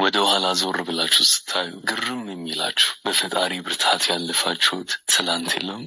ወደ ኋላ ዞር ብላችሁ ስታዩ ግርም የሚላችሁ በፈጣሪ ብርታት ያለፋችሁት ትላንት የለም።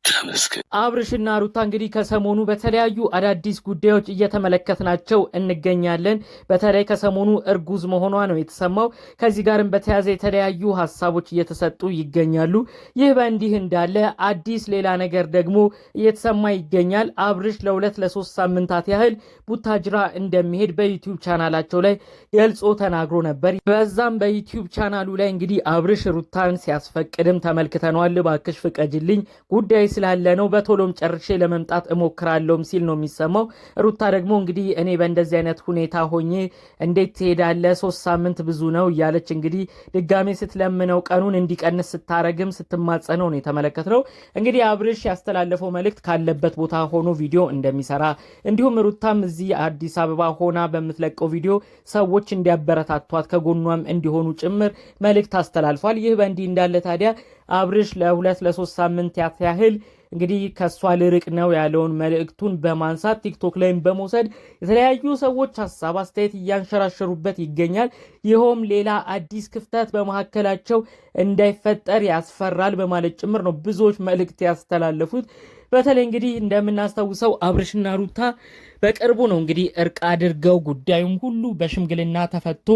ተመስገን። አብርሽና ሩታ እንግዲህ ከሰሞኑ በተለያዩ አዳዲስ ጉዳዮች እየተመለከትናቸው እንገኛለን። በተለይ ከሰሞኑ እርጉዝ መሆኗ ነው የተሰማው። ከዚህ ጋርም በተያያዘ የተለያዩ ሀሳቦች እየተሰጡ ይገኛሉ። ይህ በእንዲህ እንዳለ አዲስ ሌላ ነገር ደግሞ እየተሰማ ይገኛል። አብርሽ ለ2-3 ሳምንታት ያህል ቡታጅራ እንደሚሄድ በዩቲዩብ ቻናላቸው ላይ ገልጾ ተናግሮ ነበር። በዛም በዩቲዩብ ቻናሉ ላይ እንግዲህ አብርሽ ሩታን ሲያስፈቅድም ተመልክተነዋል። እባክሽ ፍቀጅልኝ ጉዳይ ስላለ ነው በቶሎም ጨርሼ ለመምጣት እሞክራለሁም ሲል ነው የሚሰማው። ሩታ ደግሞ እንግዲህ እኔ በእንደዚህ አይነት ሁኔታ ሆኜ እንዴት ትሄዳለህ? 3 ሳምንት ብዙ ነው እያለች እንግዲህ ድጋሜ ስትለምነው ቀኑን እንዲቀንስ ስታረግም ስትማጸነው ነው የተመለከትነው። እንግዲህ አብርሽ ያስተላለፈው መልእክት ካለበት ቦታ ሆኖ ቪዲዮ እንደሚሰራ እንዲሁም ሩታም እዚህ አዲስ አበባ ሆና በምትለቀው ቪዲዮ ሰዎች እንዲያበረታቷት ከጎኗም እንዲሆኑ ጭምር መልእክት አስተላልፏል። ይህ በእንዲህ እንዳለ ታዲያ አብርሽ ለ2-3 ሳምንት ያህል እንግዲህ ከሷ ልርቅ ነው ያለውን መልእክቱን በማንሳት ቲክቶክ ላይም በመውሰድ የተለያዩ ሰዎች ሀሳብ አስተያየት እያንሸራሸሩበት ይገኛል። ይኸውም ሌላ አዲስ ክፍተት በመካከላቸው እንዳይፈጠር ያስፈራል በማለት ጭምር ነው ብዙዎች መልእክት ያስተላለፉት። በተለይ እንግዲህ እንደምናስታውሰው አብርሽና ሩታ በቅርቡ ነው እንግዲህ እርቅ አድርገው ጉዳዩም ሁሉ በሽምግልና ተፈቶ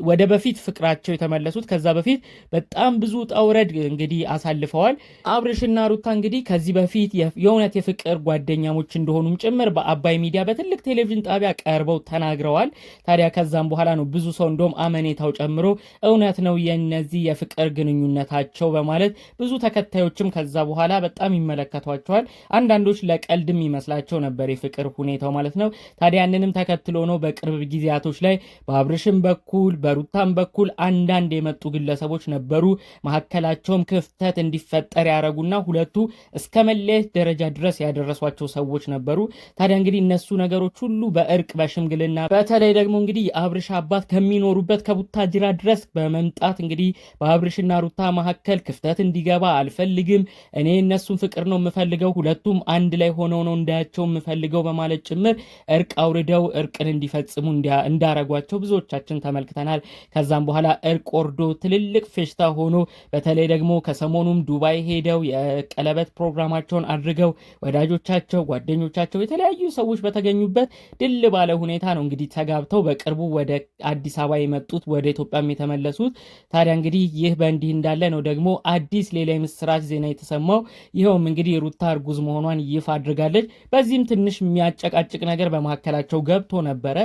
ወደ በፊት ፍቅራቸው የተመለሱት። ከዛ በፊት በጣም ብዙ ጠውረድ እንግዲህ አሳልፈዋል። አብርሽና ሩታ እንግዲህ ከዚህ በፊት የእውነት የፍቅር ጓደኛሞች እንደሆኑም ጭምር በአባይ ሚዲያ በትልቅ ቴሌቪዥን ጣቢያ ቀርበው ተናግረዋል። ታዲያ ከዛም በኋላ ነው ብዙ ሰው እንደውም አመኔታው ጨምሮ እውነት ነው የነዚህ የፍቅር ግንኙነታቸው በማለት ብዙ ተከታዮችም ከዛ በኋላ በጣም ይመለከቷቸዋል። አንዳንዶች ለቀልድም ይመስላቸው ነበር የፍቅር ሁኔታው ማለት ነው። ታዲያ ያንንም ተከትሎ ነው በቅርብ ጊዜያቶች ላይ በአብርሽም በኩል በሩታም በኩል አንዳንድ የመጡ ግለሰቦች ነበሩ መካከላቸውም ክፍተት እንዲፈጠር ያደረጉና ሁለቱ እስከ መለየት ደረጃ ድረስ ያደረሷቸው ሰዎች ነበሩ። ታዲያ እንግዲህ እነሱ ነገሮች ሁሉ በእርቅ በሽምግልና በተለይ ደግሞ እንግዲህ የአብርሽ አባት ከሚኖሩበት ከቡታጅራ ድረስ በመምጣት እንግዲህ በአብርሽና ሩታ መካከል ክፍተት እንዲገባ አልፈልግም፣ እኔ እነሱን ፍቅር ነው የምፈልገው፣ ሁለቱም አንድ ላይ ሆነው ነው እንዳያቸው የምፈልገው በማለት ጭምር እርቅ አውርደው እርቅን እንዲፈጽሙ እንዳረጓቸው ብዙዎቻችን ተመልክተናል። ከዛም በኋላ እርቅ ወርዶ ትልልቅ ፌሽታ ሆኖ በተለይ ደግሞ ከሰሞኑም ዱባይ ሄደው የቀለበት ፕሮግራማቸውን አድርገው ወዳጆቻቸው፣ ጓደኞቻቸው፣ የተለያዩ ሰዎች በተገኙበት ድል ባለ ሁኔታ ነው እንግዲህ ተጋብተው በቅርቡ ወደ አዲስ አበባ የመጡት ወደ ኢትዮጵያም የተመለሱት። ታዲያ እንግዲህ ይህ በእንዲህ እንዳለ ነው ደግሞ አዲስ ሌላ የምስራች ዜና የተሰማው። ይኸውም እንግዲህ ሩታ እርጉዝ መሆኗን ይፋ አድርጋለች። በዚህም ትንሽ የሚያጨቃጭቅ ነገር በመካከላቸው ገብቶ ነበረ።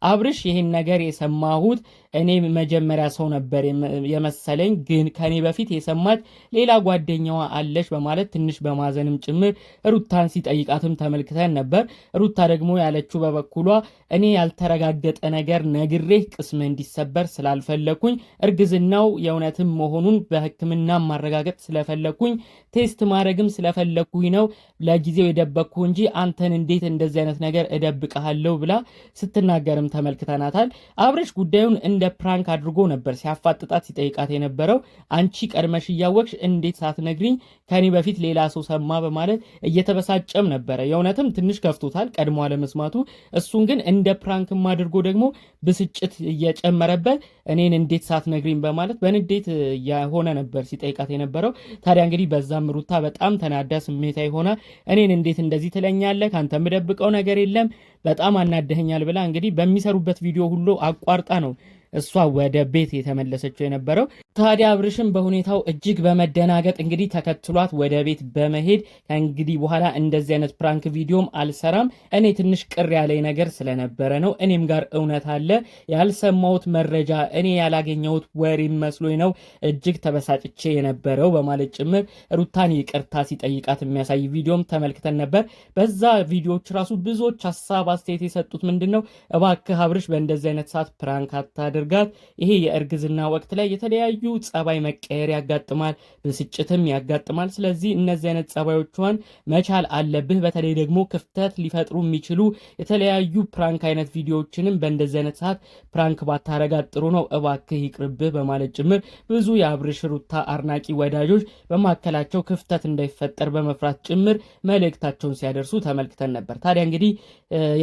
አብርሽ ይህን ነገር የሰማሁት እኔ መጀመሪያ ሰው ነበር የመሰለኝ፣ ግን ከኔ በፊት የሰማች ሌላ ጓደኛዋ አለች በማለት ትንሽ በማዘንም ጭምር ሩታን ሲጠይቃትም ተመልክተን ነበር። ሩታ ደግሞ ያለችው በበኩሏ እኔ ያልተረጋገጠ ነገር ነግሬህ ቅስም እንዲሰበር ስላልፈለኩኝ እርግዝናው የእውነትም መሆኑን በሕክምና ማረጋገጥ ስለፈለኩኝ ቴስት ማድረግም ስለፈለኩኝ ነው ለጊዜው የደበቅኩ እንጂ አንተን እንዴት እንደዚህ አይነት ነገር እደብቅሃለሁ ብላ ስትናገርም ተመልክተናታል። አብርሽ ጉዳዩን እንደ ፕራንክ አድርጎ ነበር ሲያፋጥጣት ሲጠይቃት የነበረው። አንቺ ቀድመሽ እያወቅሽ እንዴት ሳትነግሪኝ ከኔ በፊት ሌላ ሰው ሰማ በማለት እየተበሳጨም ነበረ። የእውነትም ትንሽ ከፍቶታል ቀድሞ አለመስማቱ። እሱን ግን እንደ ፕራንክም አድርጎ ደግሞ ብስጭት እየጨመረበት እኔን እንዴት ሳትነግሪኝ በማለት በንዴት የሆነ ነበር ሲጠይቃት የነበረው። ታዲያ እንግዲህ በዛም ሩታ በጣም ተናዳ ስሜታዊ ሆና እኔን እንዴት እንደዚህ ትለኛለህ? ካንተ የምደብቀው ነገር የለም፣ በጣም አናደኸኛል ብላ እንግዲህ በሚሰሩበት ቪዲዮ ሁሉ አቋርጣ ነው እሷ ወደ ቤት የተመለሰችው የነበረው። ታዲያ አብርሽም በሁኔታው እጅግ በመደናገጥ እንግዲህ ተከትሏት ወደ ቤት በመሄድ ከእንግዲህ በኋላ እንደዚህ አይነት ፕራንክ ቪዲዮም አልሰራም፣ እኔ ትንሽ ቅር ያለኝ ነገር ስለነበረ ነው፣ እኔም ጋር እውነት አለ፣ ያልሰማሁት መረጃ እኔ ያላገኘሁት ወሬ መስሎኝ ነው እጅግ ተበሳጭቼ የነበረው በማለት ጭምር ሩታን ይቅርታ ሲጠይቃት የሚያሳይ ቪዲዮም ተመልክተን ነበር። በዛ ቪዲዮዎች ራሱ ብዙዎች ሀሳብ አስተያየት የሰጡት ምንድነው እባክህ አብርሽ በእንደዚህ አይነት ሰዓት ፕራንክ አታድርግ፣ የሚያደርጋት ይሄ የእርግዝና ወቅት ላይ የተለያዩ ጸባይ መቀየር ያጋጥማል፣ ብስጭትም ያጋጥማል። ስለዚህ እነዚህ አይነት ጸባዮቿን መቻል አለብህ። በተለይ ደግሞ ክፍተት ሊፈጥሩ የሚችሉ የተለያዩ ፕራንክ አይነት ቪዲዮዎችንም በእንደዚህ አይነት ሰዓት ፕራንክ ባታረጋት ጥሩ ነው፣ እባክህ ይቅርብህ በማለት ጭምር ብዙ የአብርሽ ሩታ አድናቂ ወዳጆች በማከላቸው ክፍተት እንዳይፈጠር በመፍራት ጭምር መልእክታቸውን ሲያደርሱ ተመልክተን ነበር። ታዲያ እንግዲህ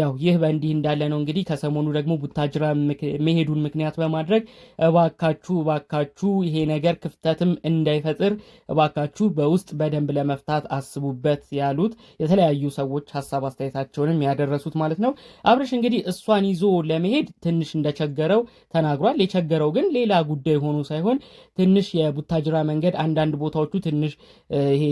ያው ይህ በእንዲህ እንዳለ ነው እንግዲህ ከሰሞኑ ደግሞ ቡታጅራ መሄዱን ምክንያት በማድረግ እባካችሁ ይሄ ነገር ክፍተትም እንዳይፈጥር እባካችሁ በውስጥ በደንብ ለመፍታት አስቡበት ያሉት የተለያዩ ሰዎች ሀሳብ አስተያየታቸውንም ያደረሱት ማለት ነው። አብርሽ እንግዲህ እሷን ይዞ ለመሄድ ትንሽ እንደቸገረው ተናግሯል። የቸገረው ግን ሌላ ጉዳይ ሆኖ ሳይሆን ትንሽ የቡታጅራ መንገድ አንዳንድ ቦታዎቹ ትንሽ ይሄ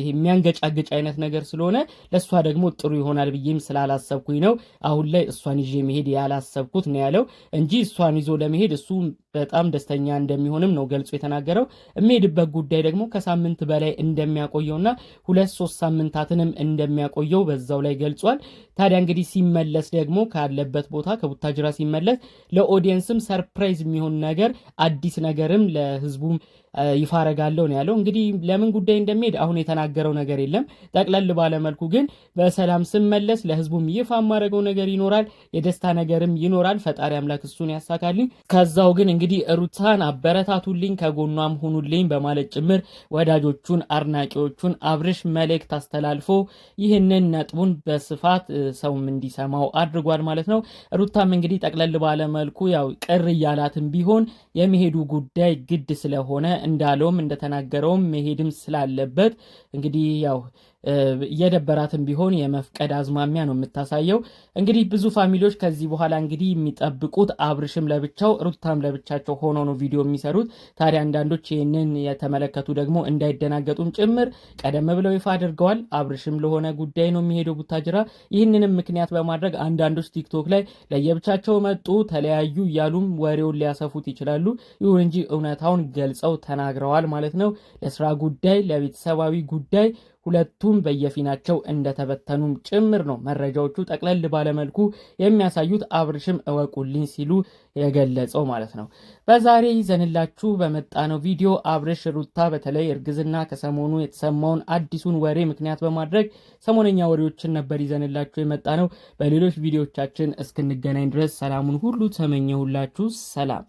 የሚያንገጫግጭ አይነት ነገር ስለሆነ ለእሷ ደግሞ ጥሩ ይሆናል ብዬም ስላላሰብኩኝ ነው አሁን ላይ እሷን ይዤ መሄድ ያላሰብኩት ነው ያለው እንጂ እሷን ይዞ ለመሄድ እሱ በጣም ደስተኛ እንደሚሆንም ነው ገልጾ የተናገረው። የሚሄድበት ጉዳይ ደግሞ ከሳምንት በላይ እንደሚያቆየውና 2-3 ሳምንታትንም እንደሚያቆየው በዛው ላይ ገልጿል። ታዲያ እንግዲህ ሲመለስ ደግሞ ካለበት ቦታ ከቡታጅራ ሲመለስ ለኦዲየንስም ሰርፕራይዝ የሚሆን ነገር አዲስ ነገርም ለህዝቡም ይፋ አረጋለሁ ነው ያለው። እንግዲህ ለምን ጉዳይ እንደሚሄድ አሁን የተናገረው ነገር የለም። ጠቅለል ባለመልኩ ግን በሰላም ስመለስ ለህዝቡም ይፋ ማረገው ነገር ይኖራል፣ የደስታ ነገርም ይኖራል። ፈጣሪ አምላክ እሱን ያሳካልኝ። ከዛው ግን እንግዲህ ሩታን አበረታቱልኝ፣ ከጎኗም ሁኑልኝ በማለት ጭምር ወዳጆቹን አድናቂዎቹን አብርሽ መልእክት አስተላልፎ ይህንን ነጥቡን በስፋት ሰውም እንዲሰማው አድርጓል ማለት ነው። ሩታም እንግዲህ ጠቅለል ባለመልኩ ያው ቅር እያላትም ቢሆን የሚሄዱ ጉዳይ ግድ ስለሆነ እንዳለውም እንደተናገረውም መሄድም ስላለበት እንግዲህ ያው እየደበራትም ቢሆን የመፍቀድ አዝማሚያ ነው የምታሳየው። እንግዲህ ብዙ ፋሚሊዎች ከዚህ በኋላ እንግዲህ የሚጠብቁት አብርሽም ለብቻው ሩታም ለብቻቸው ሆኖ ነው ቪዲዮ የሚሰሩት። ታዲያ አንዳንዶች ይህንን የተመለከቱ ደግሞ እንዳይደናገጡም ጭምር ቀደም ብለው ይፋ አድርገዋል። አብርሽም ለሆነ ጉዳይ ነው የሚሄደው ቡታጅራ። ይህንንም ምክንያት በማድረግ አንዳንዶች ቲክቶክ ላይ ለየብቻቸው መጡ ተለያዩ እያሉም ወሬውን ሊያሰፉት ይችላሉ። ይሁን እንጂ እውነታውን ገልጸው ተናግረዋል ማለት ነው። ለስራ ጉዳይ ለቤተሰባዊ ጉዳይ ሁለቱም በየፊናቸው እንደተበተኑም ጭምር ነው መረጃዎቹ ጠቅለል ባለመልኩ የሚያሳዩት። አብርሽም እወቁልኝ ሲሉ የገለጸው ማለት ነው። በዛሬ ይዘንላችሁ በመጣነው ቪዲዮ አብርሽ ሩታ በተለይ እርግዝና ከሰሞኑ የተሰማውን አዲሱን ወሬ ምክንያት በማድረግ ሰሞነኛ ወሬዎችን ነበር ይዘንላችሁ የመጣ ነው። በሌሎች ቪዲዮቻችን እስክንገናኝ ድረስ ሰላሙን ሁሉ ተመኘሁላችሁ። ሰላም።